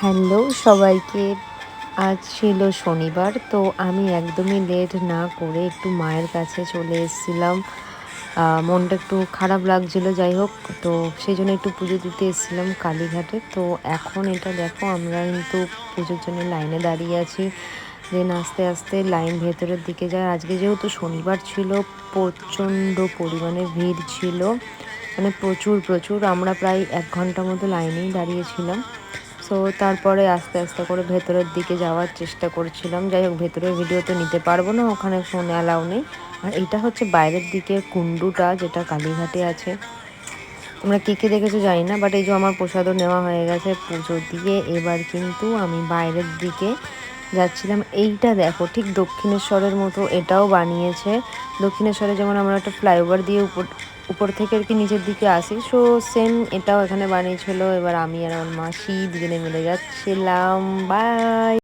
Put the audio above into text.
Hello সবাইকে। আজ ছিল শনিবার, তো আমি একদমই লেট না করে একটু মায়ের কাছে চলে এসেছিলাম। মনটা একটু খারাপ লাগছিল, যাই হোক। তো সেই জন্য একটু পুজো দিতে এসেছিলাম কালীঘাটে। তো এখন এটা দেখো, আমরা কিন্তু পুজোর জন্য লাইনে দাঁড়িয়ে আছি। দেন আস্তে আস্তে লাইন ভেতরের দিকে যায়। আজকে যেহেতু শনিবার ছিল, প্রচণ্ড পরিমাণে ভিড় ছিল, মানে প্রচুর প্রচুর। আমরা প্রায় 1 ঘন্টা মতো লাইনেই দাঁড়িয়েছিলাম। সো তারপরে আস্তে আস্তে করে ভেতরের দিকে যাওয়ার চেষ্টা করছিলাম। যাই হোক, ভেতরের ভিডিও তো নিতে পারবো না, ওখানে ফোন অ্যালাউ নেই। আর এটা হচ্ছে বাইরের দিকে কুণ্ডুটা, যেটা কালীঘাটে আছে। তোমরা কে কে দেখেছো জানি না, বাট এই যে আমার প্রসাদও নেওয়া হয়ে গেছে পুজো দিয়ে। এবার কিন্তু আমি বাইরের দিকে যাচ্ছিলাম। এইটা দেখো, ঠিক দক্ষিণেশ্বরের মতো এটাও বানিয়েছে। দক্ষিণেশ্বরে যেমন আমরা একটা ফ্লাইওভার দিয়ে উপর থেকে আর কি নিচের দিকে আসি, সো সেম এটাও এখানে বানিয়েছিল। এবার আমি আর আমার মাসি দুজনে মিলে যাচ্ছিলাম। বাই।